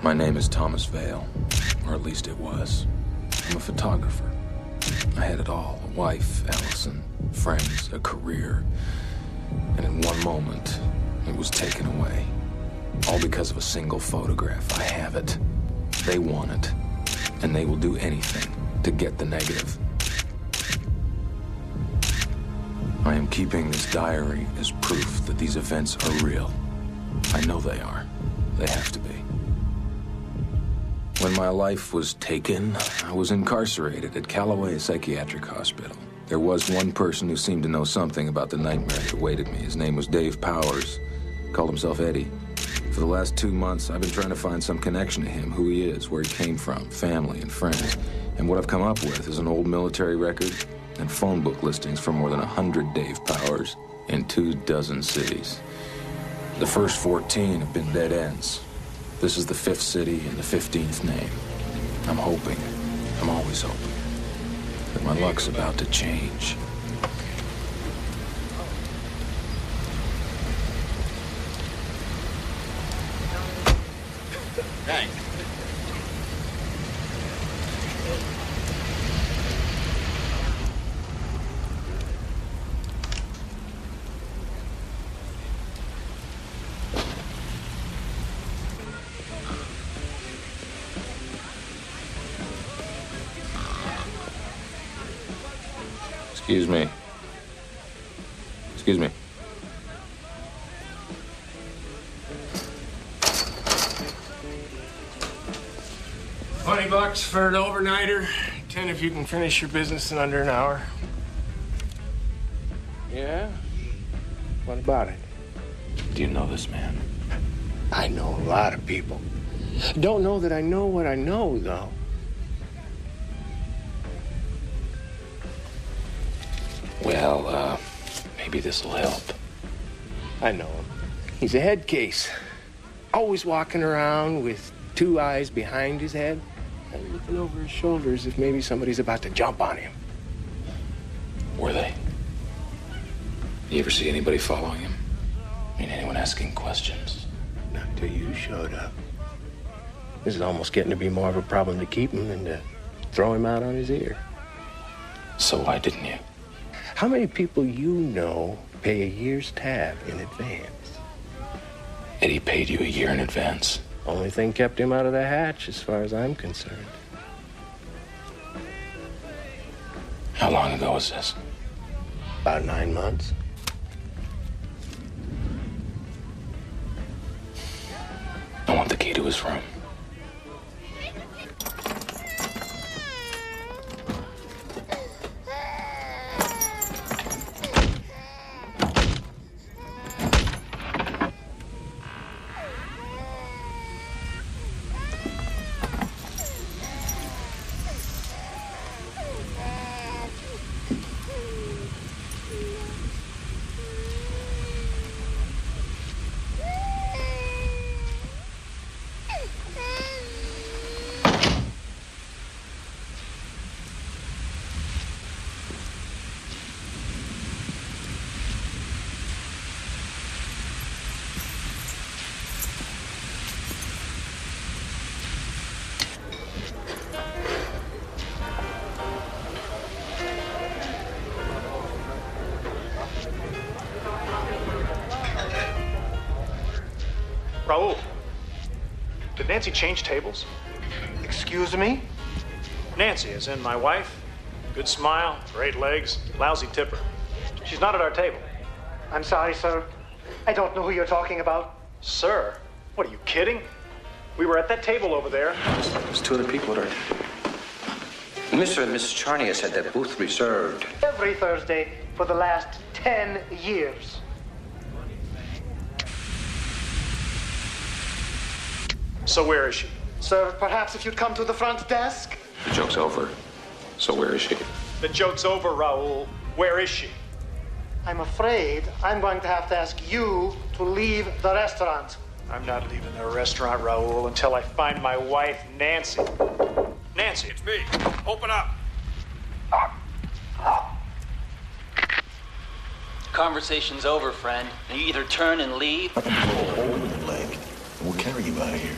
My name is Thomas Vale, or at least it was. I'm a photographer. I had it all: a wife, Allison, friends, a career. And in one moment, it was taken away. All because of a single photograph. I have it. They want it. And they will do anything to get the negative. I am keeping this diary as proof that these events are real. I know they are. They have to be. When my life was taken, I was incarcerated at Callaway Psychiatric Hospital. There was one person who seemed to know something about the nightmare that awaited me. His name was Dave Powers. Called himself Eddie. For the last 2 months, I've been trying to find some connection to him, who he is, where he came from, family and friends. And what I've come up with is an old military record and phone book listings for more than 100 Dave Powers in 24 cities. The first 14 have been dead ends. This is the 5th city and the 15th name. I'm hoping, I'm always hoping, that my luck's about to change. Thanks. Excuse me. Excuse me. $20 for an overnighter. 10 if you can finish your business in under an hour. Yeah? What about it? Do you know this man? I know a lot of people. Don't know that I know what I know, though. Well, maybe this'll help. I know him. He's a head case. Always walking around with 2 eyes behind his head and looking over his shoulder as if maybe somebody's about to jump on him. Were they? You ever see anybody following him? I mean, anyone asking questions? Not till you showed up. This is almost getting to be more of a problem to keep him than to throw him out on his ear. So why didn't you? How many people you know pay a year's tab in advance? Eddie paid you a year in advance. Only thing kept him out of the hatch, as far as I'm concerned. How long ago was this? About 9 months. I want the key to his room. Raul, did Nancy change tables? Excuse me? Nancy, as in my wife. Good smile, great legs, lousy tipper. She's not at our table. I'm sorry, sir. I don't know who you're talking about. Sir? What, are you kidding? We were at that table over there. There's 2 other people at our Mr. and Mrs. Charnier said they're both reserved. Every Thursday for the last 10 years. So where is she? Sir, perhaps if you'd come to the front desk? The joke's over. So where is she? The joke's over, Raul. Where is she? I'm afraid I'm going to have to ask you to leave the restaurant. I'm not leaving the restaurant, Raul, until I find my wife, Nancy. Nancy, it's me. Open up. Conversation's over, friend. You either turn and leave. Put a hole in your leg, and we'll carry you out of here.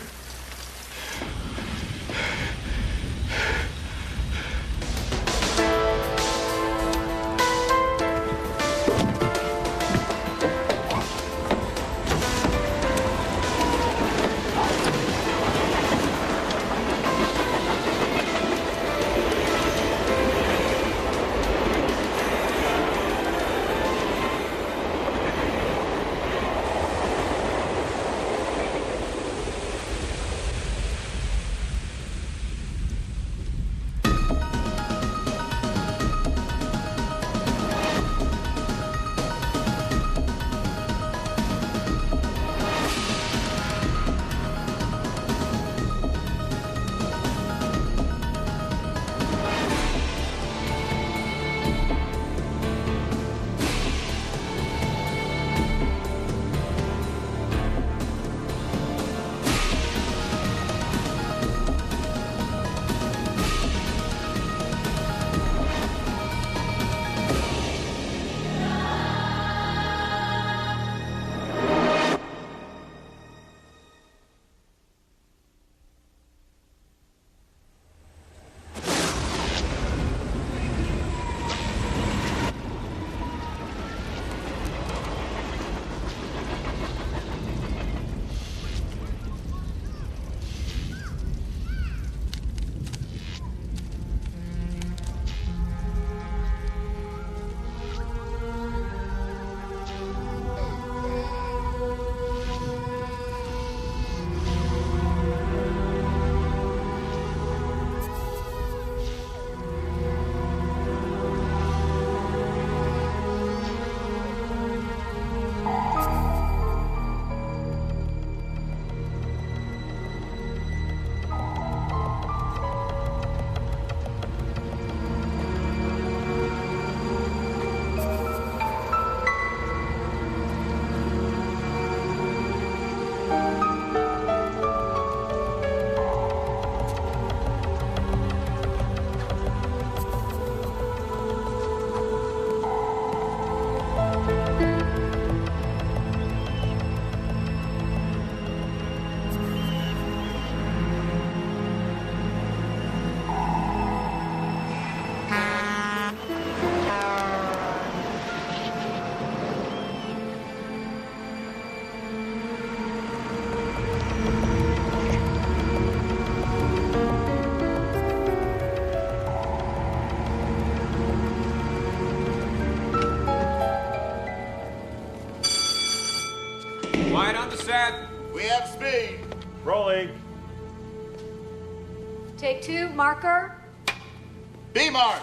Quiet on the set. We have speed. Rolling. Take two, marker. B mark.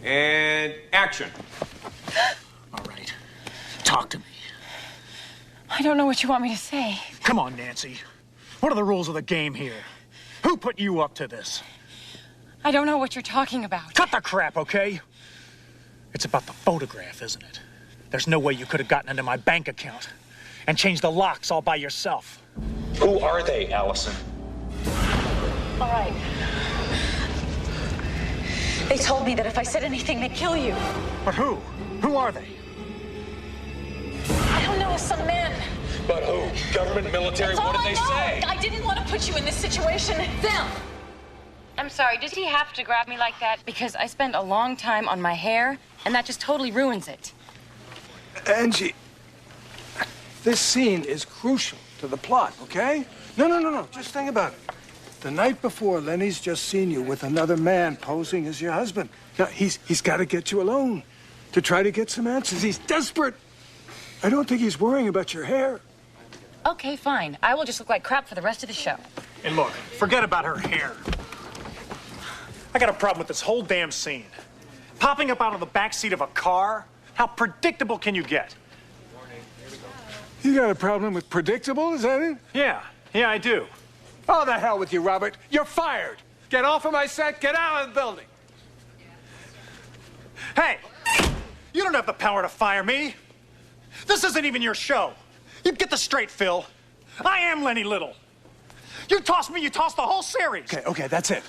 And action. All right. Talk to me. I don't know what you want me to say. Come on, Nancy. What are the rules of the game here? Who put you up to this? I don't know what you're talking about. Cut the crap, okay? It's about the photograph, isn't it? There's no way you could have gotten into my bank account and changed the locks all by yourself. Who are they, Allison? All right. They told me that if I said anything, they'd kill you. But who? Who are they? I don't know, some men. But who? Government, military, what did they say? I didn't want to put you in this situation. Them! I'm sorry, does he have to grab me like that? Because I spend a long time on my hair, and that just totally ruins it. Angie, this scene is crucial to the plot, okay? No. Just think about it. The night before, Lenny's just seen you with another man posing as your husband. Now, he's got to get you alone to try to get some answers. He's desperate. I don't think he's worrying about your hair. Okay, fine. I will just look like crap for the rest of the show. And look, forget about her hair. I got a problem with this whole damn scene. Popping up out of the backseat of a car? How predictable can you get? You got a problem with predictable, is that it? Yeah, I do. Oh, the hell with you, Robert. You're fired. Get off of my set. Get out of the building. Hey, you don't have the power to fire me. This isn't even your show. You get this straight, Phil. I am Lenny Little. You tossed me, you tossed the whole series. Okay, that's it.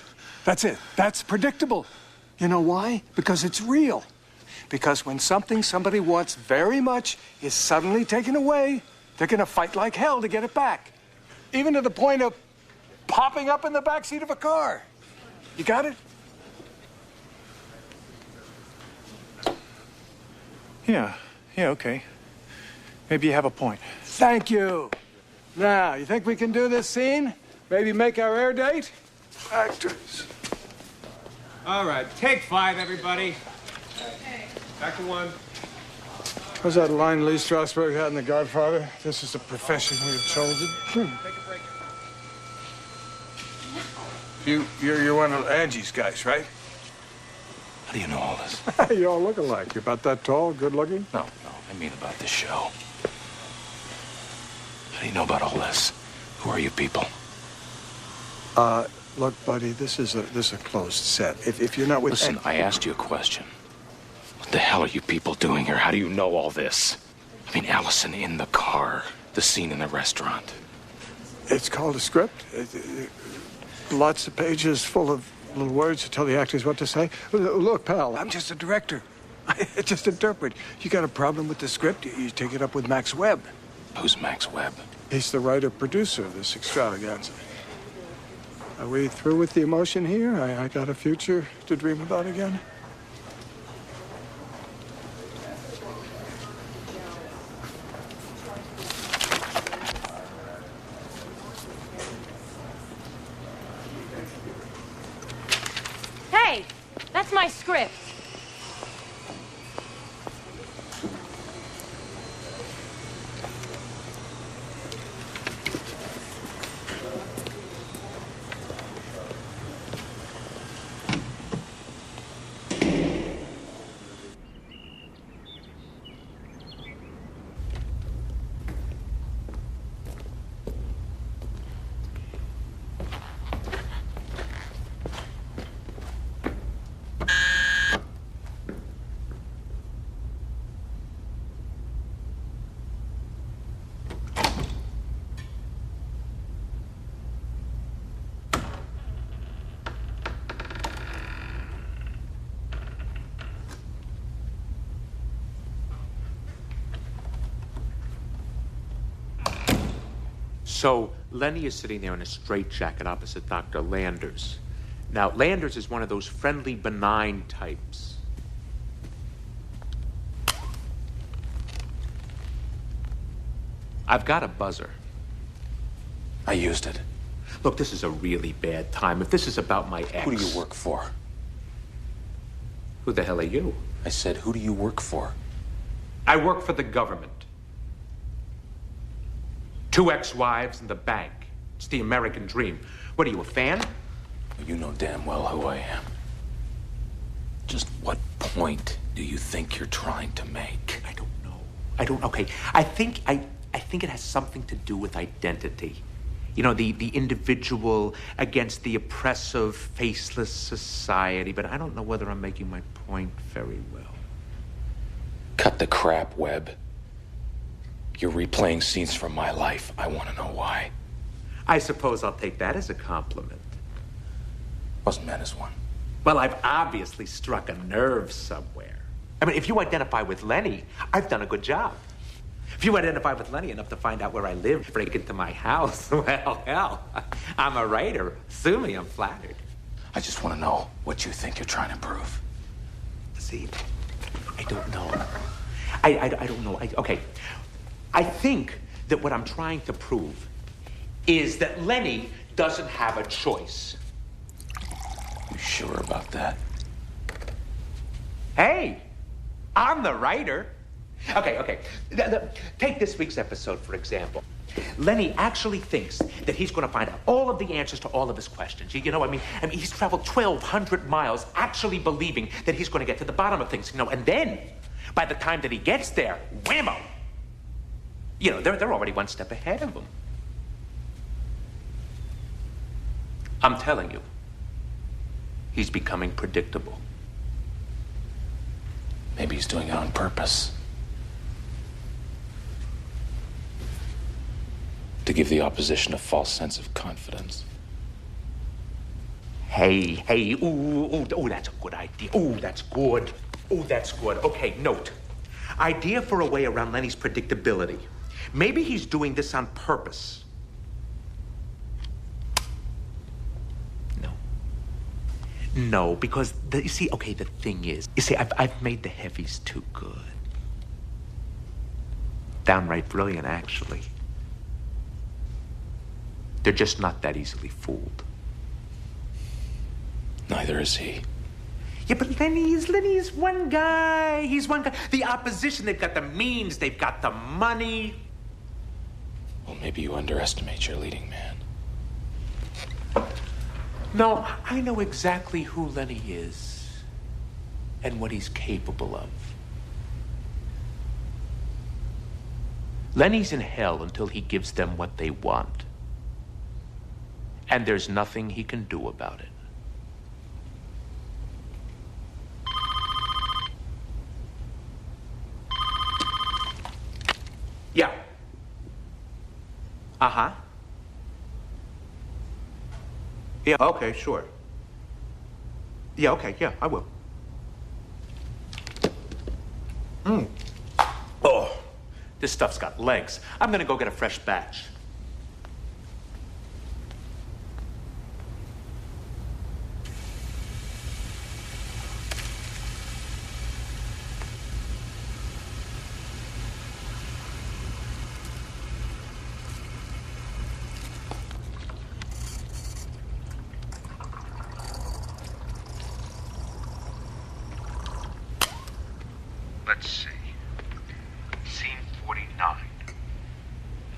That's predictable. You know why? Because it's real. Because when something somebody wants very much is suddenly taken away, they're gonna fight like hell to get it back. Even to the point of popping up in the backseat of a car. You got it? Yeah, okay. Maybe you have a point. Thank you. Now, you think we can do this scene? Maybe make our air date? Actors. All right, take 5, everybody. Back to 1. What's that line Lee Strasberg had in The Godfather? This is the profession we have chosen. Take a break. You're one of Angie's guys, right? How do you know all this? You all look alike. You're about that tall, good looking? No, I mean about this show. How do you know about all this? Who are you people? Look, buddy, this is a closed set. If you're not with... Listen, I asked you a question. What the hell are you people doing here? How do you know all this? I mean, Allison in the car, the scene in the restaurant. It's called a script. Lots of pages full of little words to tell the actors what to say. Look, pal, I'm just a director. I just interpret. You got a problem with the script, you take it up with Max Webb. Who's Max Webb? He's the writer-producer of this extravaganza. Are we through with the emotion here? I got a future to dream about again? Hey, that's my script. So Lenny is sitting there in a straitjacket opposite Dr. Landers. Now, Landers is one of those friendly, benign types. I've got a buzzer. I used it. Look, this is a really bad time. If this is about my ex... Who do you work for? Who the hell are you? I said, who do you work for? I work for the government. 2 ex-wives and the bank. It's the American dream. What are you, a fan? You know damn well who I am. Just what point do you think you're trying to make? I don't know. Okay. I think it has something to do with identity. You know, the individual against the oppressive, faceless society. But I don't know whether I'm making my point very well. Cut the crap, Webb. You're replaying scenes from my life. I want to know why. I suppose I'll take that as a compliment. Wasn't meant as one. Well, I've obviously struck a nerve somewhere. I mean, if you identify with Lenny, I've done a good job. If you identify with Lenny enough to find out where I live, break into my house, well, hell, I'm a writer. Sue me, I'm flattered. I just want to know what you think you're trying to prove. See, I don't know. I don't know. Okay. I think that what I'm trying to prove is that Lenny doesn't have a choice. You sure about that? Hey, I'm the writer. Okay. Take this week's episode, for example. Lenny actually thinks that he's going to find out all of the answers to all of his questions. You know, I mean, he's traveled 1,200 miles actually believing that he's going to get to the bottom of things, you know, and then by the time that he gets there, whammo! You know, they're already one step ahead of him. I'm telling you, he's becoming predictable. Maybe he's doing it on purpose. To give the opposition a false sense of confidence. Hey, ooh, that's a good idea. Ooh, that's good. Okay, note. Idea for a way around Lenny's predictability. Maybe he's doing this on purpose. No, because, you see, okay, the thing is, you see, I've made the heavies too good. Downright brilliant, actually. They're just not that easily fooled. Neither is he. Yeah, but Lenny's one guy. He's one guy. The opposition, they've got the means, they've got the money. Well, maybe you underestimate your leading man. No, I know exactly who Lenny is and what he's capable of. Lenny's in hell until he gives them what they want. And there's nothing he can do about it. Yeah. Uh-huh. Yeah, okay, sure. Yeah, okay, yeah, I will. Oh, this stuff's got legs. I'm gonna go get a fresh batch. Let's see. Scene 49.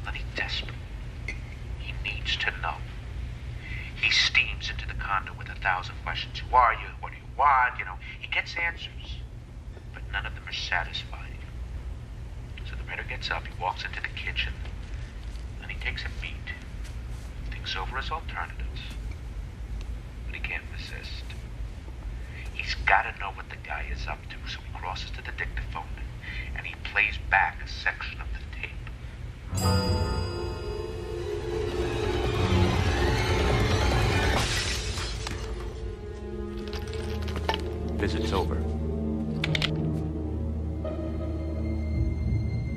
Lenny desperate. He needs to know. He steams into the condo with 1,000 questions. Who are you? What do you want? You know, he gets answers, but none of them are satisfying. So the writer gets up, he walks into the kitchen, and he takes a beat, thinks over his alternatives, but he can't resist. He's got to know what the guy is up to, so he crosses to the dictaphone and he plays back a section of the tape. Visit's over.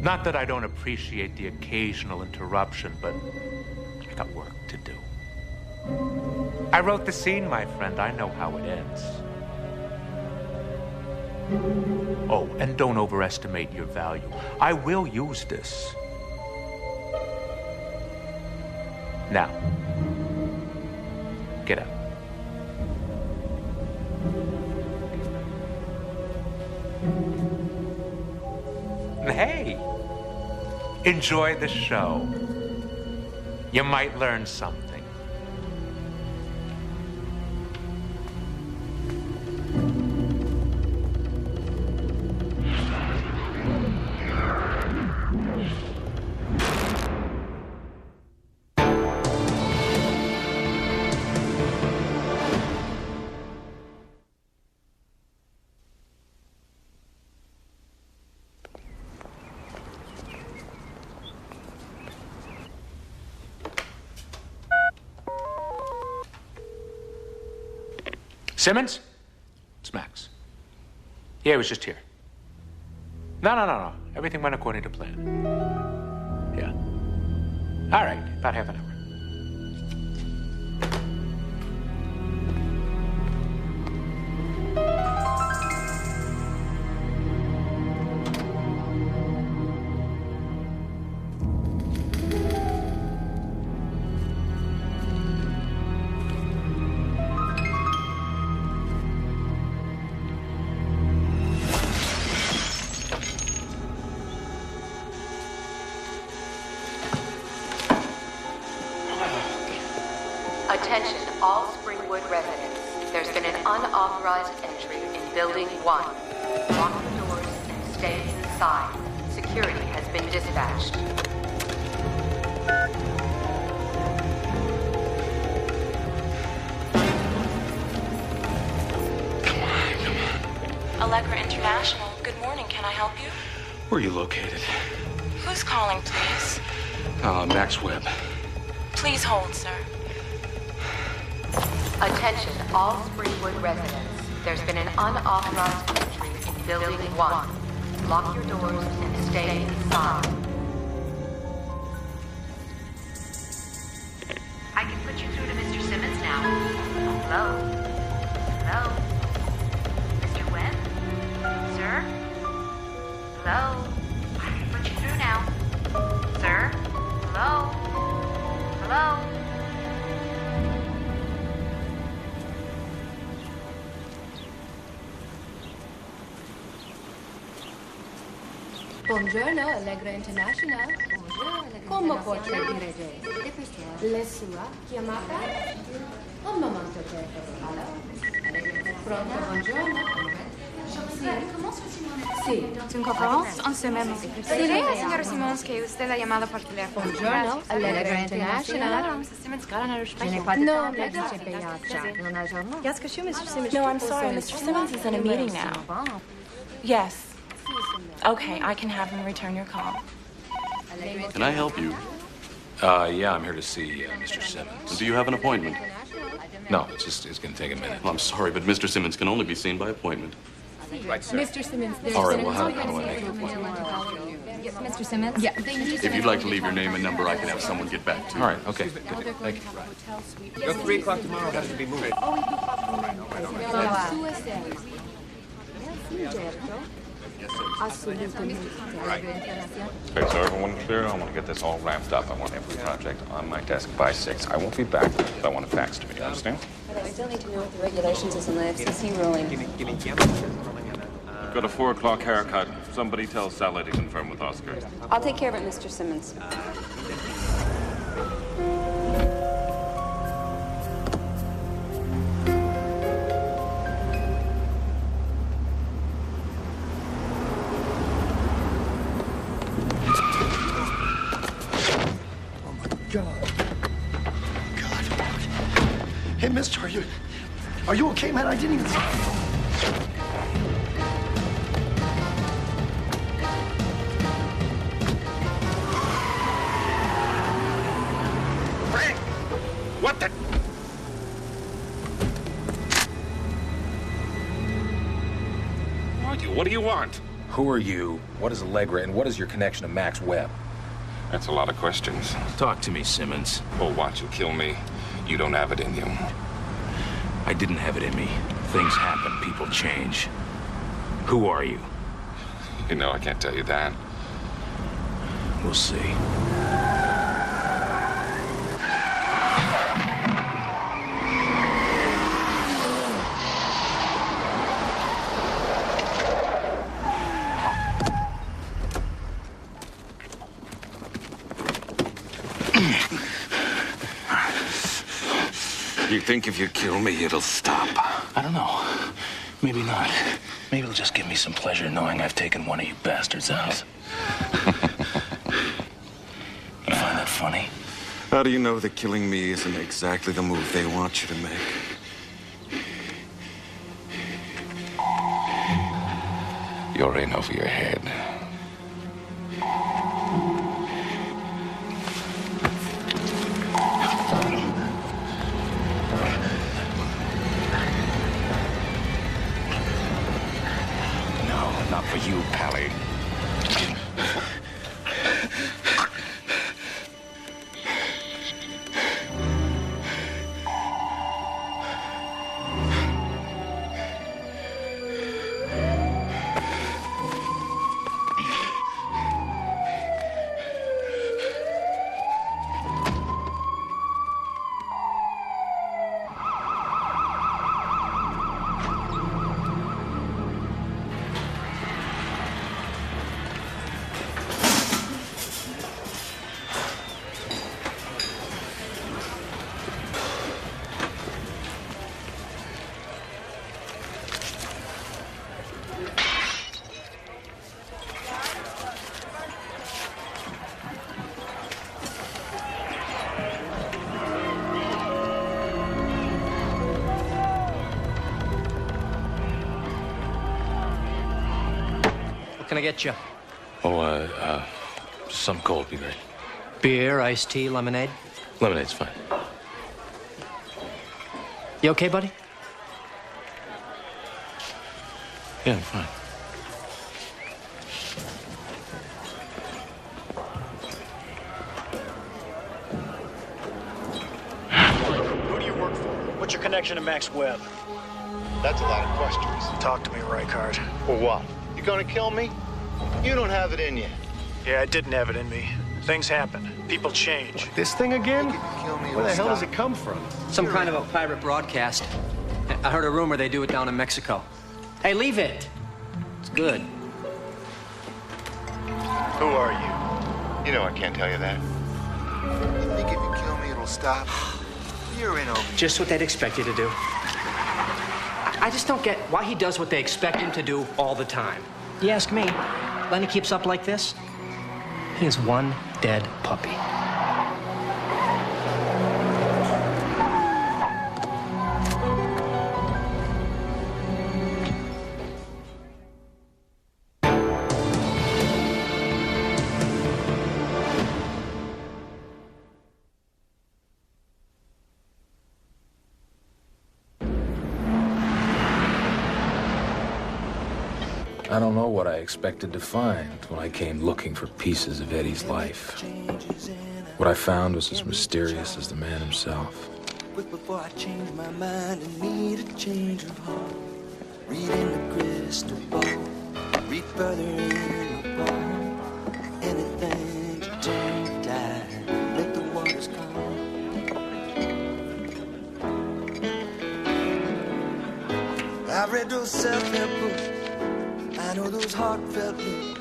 Not that I don't appreciate the occasional interruption, but I got work to do. I wrote the scene, my friend. I know how it ends. Oh, and don't overestimate your value. I will use this. Now, get out. And hey, enjoy the show. You might learn something. Simmons? It's Max. Yeah, he was just here. No. Everything went according to plan. Yeah. All right, about half an hour. Attention, all Springwood residents. There's been an unauthorized entry in Building 1. Lock the doors and stay inside. Security has been dispatched. Allegra International, good morning. Can I help you? Where are you located? Who's calling, please? Max Webb. Please hold, sir. Attention, all Springwood residents. There's been an unauthorized entry in Building 1. Lock your doors and stay inside. I can put you through to Mr. Simmons now. Hello? Hello? Mr. Webb? Sir? Hello? I can put you through now. Sir? Hello? Hello? Buongiorno, Allegra International. Come posso dire? La sua chiamata? Un momento, certo. Pronto, buongiorno. Sì. C'est une conférence en ce moment. C'est la señora Simons que usted la llamada por teléfono. Buongiorno, Allegra International. No, la dice beata. Qu'est-ce que je suis, Mr. Simmons? No, I'm sorry. Mr. Simmons is in a meeting now. Yes. Okay, I can have him return your call. Can I help you? Yeah, I'm here to see Mr. Simmons. Do you have an appointment? No, it's going to take a minute. Well, I'm sorry, but Mr. Simmons can only be seen by appointment. Right, sir. Mr. Simmons, there's All right, been well, how do I an make an appointment? Yes, Mr. Simmons? Yeah. If you'd like to leave your name and number, I can have someone get back to you. All right, okay. Good. Thank you. Your 3 o'clock tomorrow has to be moved. Okay, so everyone's clear? I want to get this all wrapped up. I want every project on my desk by 6. I won't be back, but I want it faxed to me. You understand? We still need to know what the regulations is in the FCC ruling. Got a 4 o'clock haircut. Somebody tell Sally to confirm with Oscar. I'll take care of it, Mr. Simmons. Hey, mister, are you okay, man? I didn't even... Frank! What the... Who are you? What do you want? Who are you? What is Allegra? And what is your connection to Max Webb? That's a lot of questions. Talk to me, Simmons. Oh, watch you kill me. You don't have it in you. I didn't have it in me. Things happen. People change. Who are you? You know, I can't tell you that. We'll see. think if you kill me, it'll stop? I don't know. Maybe not. Maybe it'll just give me some pleasure knowing I've taken one of you bastards out. You find that funny? How do you know that killing me isn't exactly the move they want you to make? You're in over your head. No, not for you, Pally. Can I get you? Oh, some cold would be great. Beer, iced tea, lemonade? Lemonade's fine. You okay, buddy? Yeah, I'm fine. Who do you work for? What's your connection to Max Webb? That's a lot of questions. Talk to me, Reichard. For what? You gonna kill me? You don't have it in you. Yeah, I didn't have it in me. Things happen. People change. This thing again? Where the hell does it come from? Some kind of a pirate broadcast. I heard a rumor they do it down in Mexico. Hey, leave it. It's good. Who are you? You know I can't tell you that. You think if you kill me, it'll stop? You're in over here. Just what they'd expect you to do. I just don't get why he does what they expect him to do all the time. You ask me, Lenny keeps up like this? He is one dead puppy. I don't know what I expected to find when I came looking for pieces of Eddie's life. What I found was as mysterious as the man himself. Before I change my mind and need a change of heart, read in the crystal ball, read further in the ball, anything to turn the tide, let the waters come. I've read those self-help books, I know those heartfelt looks.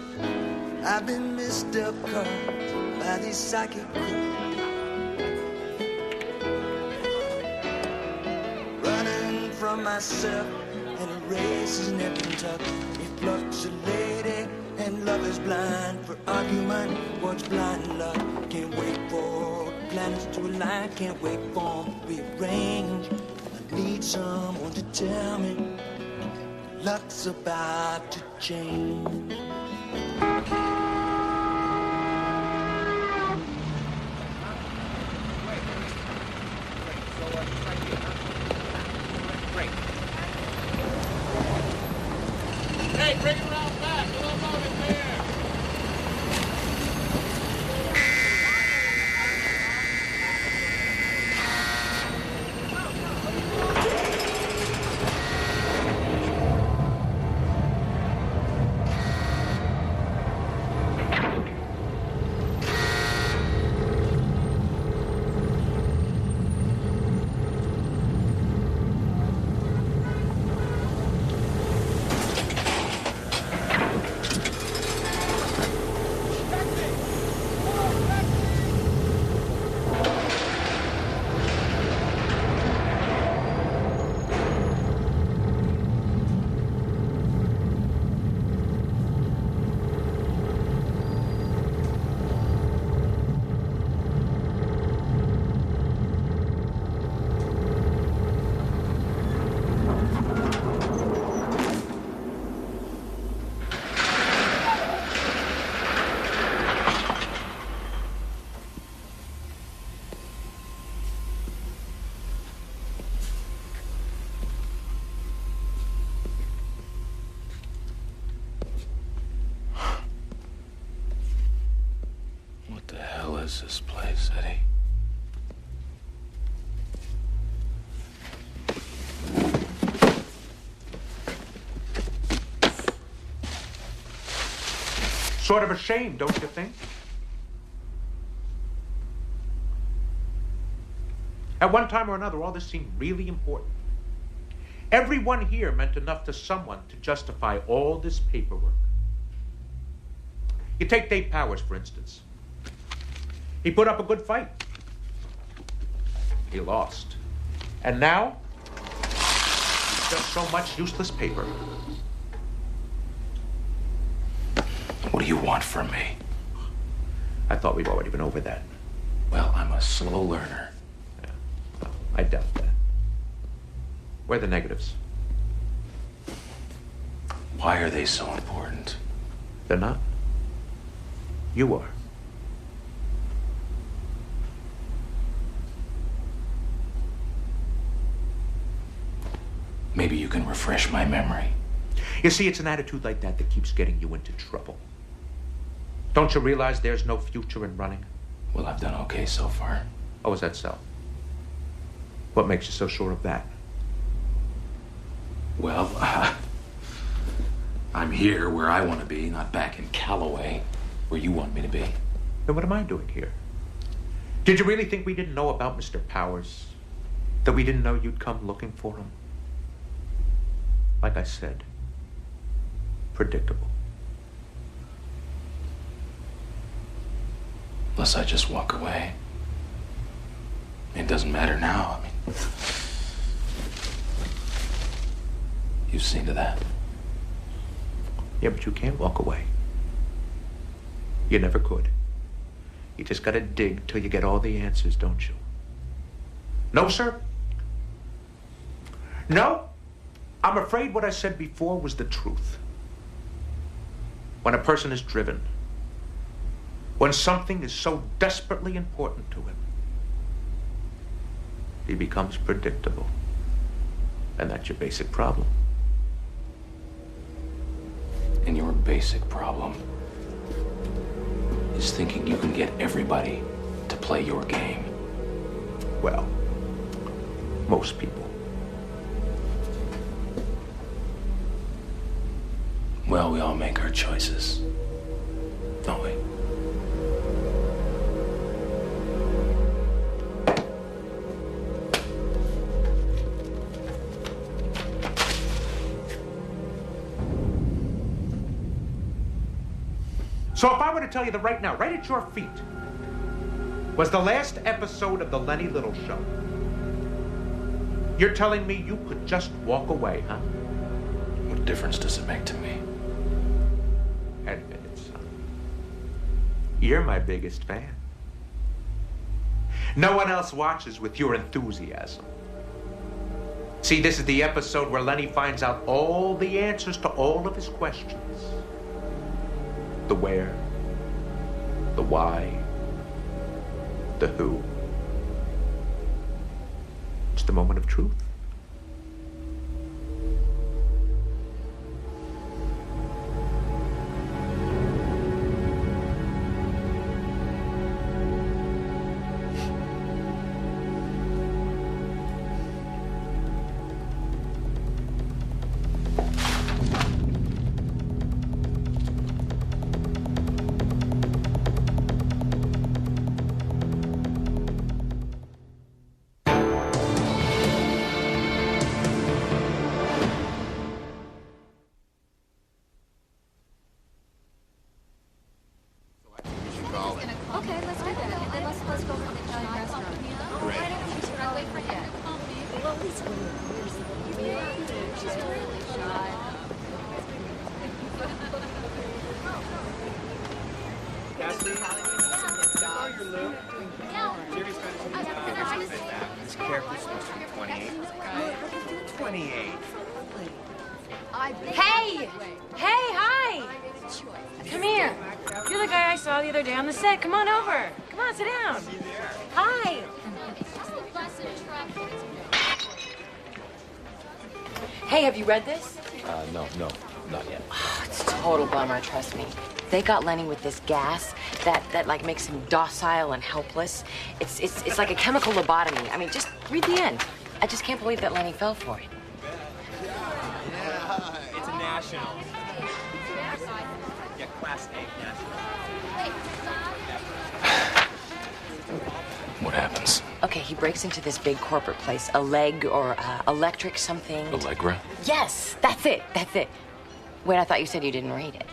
I've been misdealt cards by these psychic crooks. Running from myself, and the race is never tough. If luck's a lady and love is blind for argument, what's blind luck? Can't wait for planets to align, can't wait for them to rearrange. I need someone to tell me luck's about to change. Hey, bring it around back. A little moment there. is this place, Eddie? Sort of a shame, don't you think? At one time or another, all this seemed really important. Everyone here meant enough to someone to justify all this paperwork. You take Dave Powers, for instance. He put up a good fight. He lost. And now, just so much useless paper. What do you want from me? I thought we'd already been over that. Well, I'm a slow learner. Yeah. Well, I doubt that. Where are the negatives? Why are they so important? They're not. You are. Maybe you can refresh my memory. You see, it's an attitude like that that keeps getting you into trouble. Don't you realize there's no future in running? Well, I've done okay so far. Oh, is that so? What makes you so sure of that? Well, I'm here where I want to be, not back in Callaway, where you want me to be. Then what am I doing here? Did you really think we didn't know about Mr. Powers? That we didn't know you'd come looking for him? Like I said, predictable. Unless I just walk away. It doesn't matter now. I mean, you've seen to that. Yeah, but you can't walk away. You never could. You just gotta dig till you get all the answers, don't you? No, sir. No. I'm afraid what I said before was the truth. When a person is driven, when something is so desperately important to him, he becomes predictable. And that's your basic problem. And your basic problem is thinking you can get everybody to play your game. Well, most people. Well, we all make our choices, don't we? So if I were to tell you that right now, right at your feet, was the last episode of the Lenny Little Show, you're telling me you could just walk away, huh? What difference does it make to me? Admit it, son. You're my biggest fan. No one else watches with your enthusiasm. See, this is the episode where Lenny finds out all the answers to all of his questions. The where, the why, the who. It's the moment of truth. Hey! Hey, hi! Come here. You're the guy I saw the other day on the set. Come on over. Come on, sit down. Hi. Hey, have you read this? No, not yet. Oh, it's a total bummer, trust me. They got Lenny with this gas that like makes him docile and helpless. It's like a chemical lobotomy. I mean, just read the end. I just can't believe that Lenny fell for it. It's a national. Yeah, class A national. What happens? Okay, he breaks into this big corporate place, a leg or electric something. Allegra? Yes, that's it. That's it. Wait, I thought you said you didn't read it.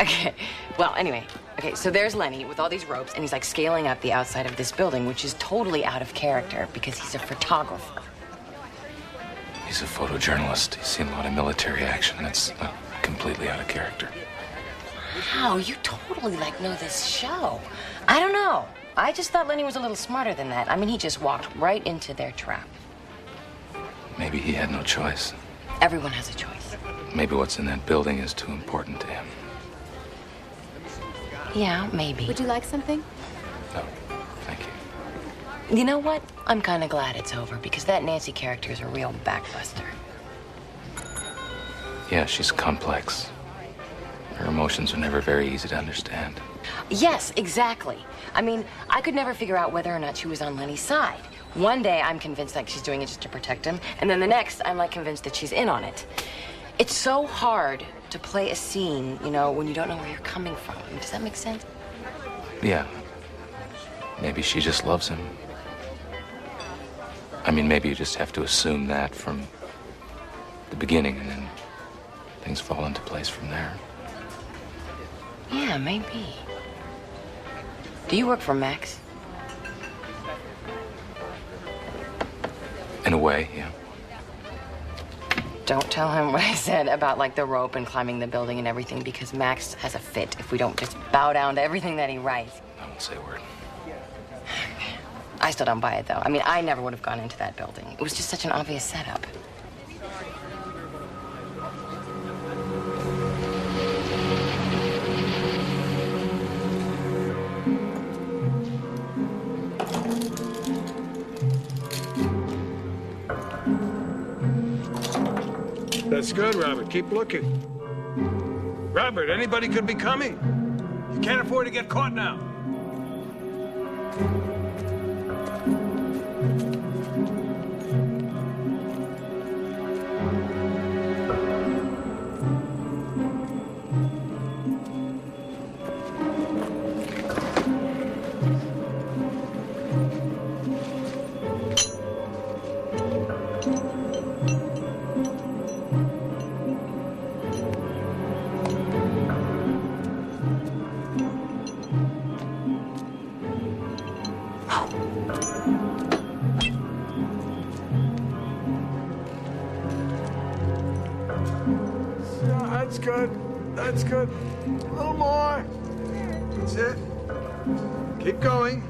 Okay, well, anyway. Okay, so there's Lenny with all these ropes, and he's like scaling up the outside of this building, which is totally out of character because he's a photographer. He's a photojournalist. He's seen a lot of military action. That's not completely out of character. Wow, you totally like know this show. I don't know. I just thought Lenny was a little smarter than that. I mean, he just walked right into their trap. Maybe he had no choice. Everyone has a choice. Maybe what's in that building is too important to him. Yeah, maybe. Would you like something? No, thank you. You know what? I'm kind of glad it's over because that Nancy character is a real backbuster. Yeah, she's complex. Her emotions are never very easy to understand. Yes, exactly. I mean, I could never figure out whether or not she was on Lenny's side. One day, I'm convinced that she's doing it just to protect him, and then the next, I'm like convinced that she's in on it. It's so hard to play a scene, you know, when you don't know where you're coming from. Does that make sense? Yeah. Maybe she just loves him. I mean, maybe you just have to assume that from the beginning, and then things fall into place from there. Yeah, maybe. Do you work for Max? In a way, yeah. Don't tell him what I said about, like, the rope and climbing the building and everything, because Max has a fit if we don't just bow down to everything that he writes. I won't say a word. I still don't buy it, though. I mean, I never would have gone into that building. It was just such an obvious setup. That's good, Robert. Keep looking. Robert, anybody could be coming. You can't afford to get caught now. That's good. That's good. A little more. That's it. Keep going.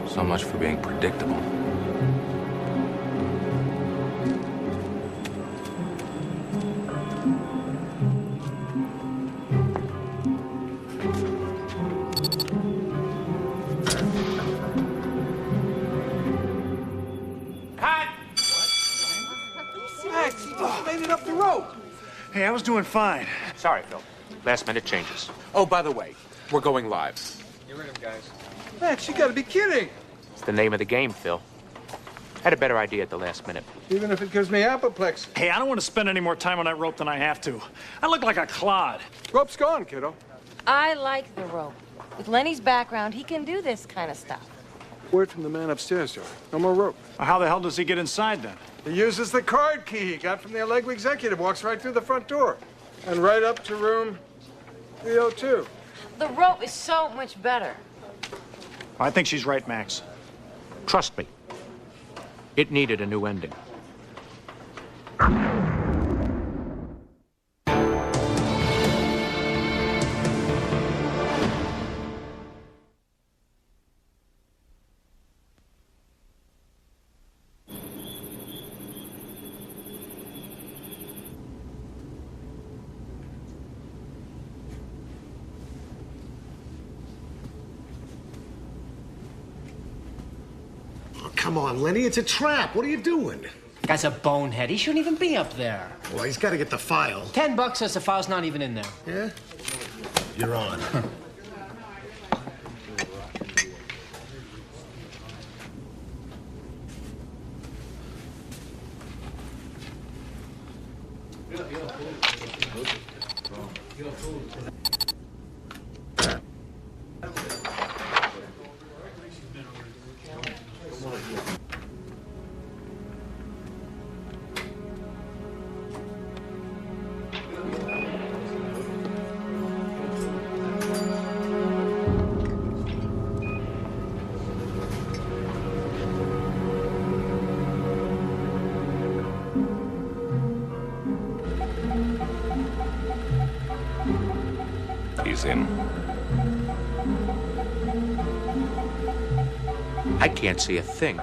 So much for being predictable. Hey, I was doing fine. Sorry, Phil. Last minute changes. Oh, by the way, we're going live. Get rid of him, guys. Max, you gotta be kidding. It's the name of the game, Phil. Had a better idea at the last minute. Even if it gives me apoplexy. Hey, I don't want to spend any more time on that rope than I have to. I look like a clod. Rope's gone, kiddo. I like the rope. With Lenny's background, he can do this kind of stuff. Word from the man upstairs, Joey. No more rope. Well, how the hell does he get inside then? He uses the card key he got from the Allegra executive, walks right through the front door, and right up to room 302. The rope is so much better. I think she's right, Max. Trust me. It needed a new ending. come on, Lenny, it's a trap. What are you doing? Guy's a bonehead. He shouldn't even be up there. Well, he's got to get the file. $10 says the file's not even in there. Yeah? You're on. He's in. I can't see a thing.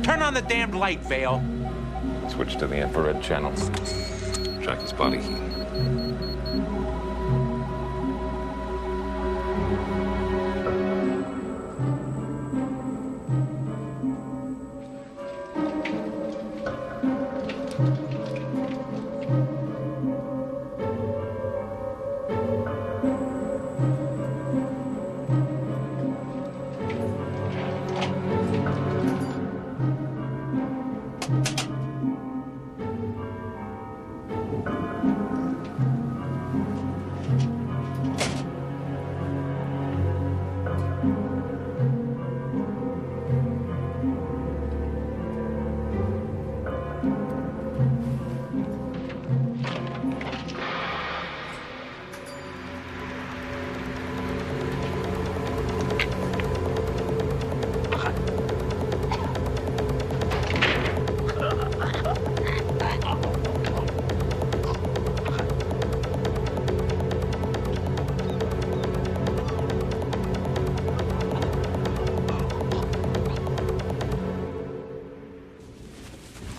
Turn on the damned light, Vale. Switch to the infrared channel. Track his body heat.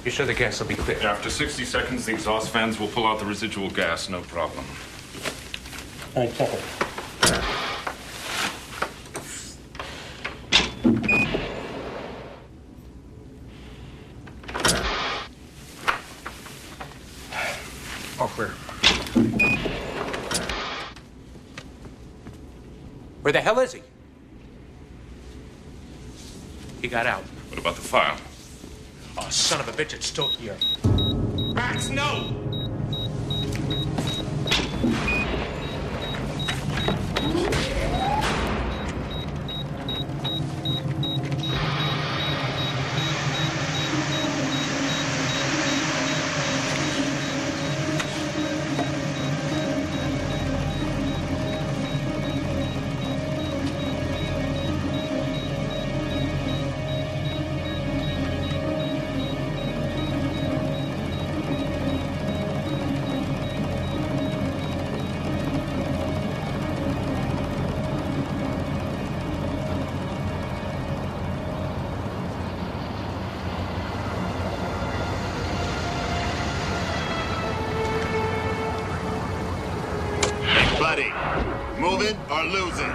You sure the gas will be clear? After 60 seconds, the exhaust fans will pull out the residual gas, no problem. All right, check it. All clear. Where the hell is he? He got out. What about the file? Oh, son of a bitch, it's still here. Max, no! Buddy, moving or losing?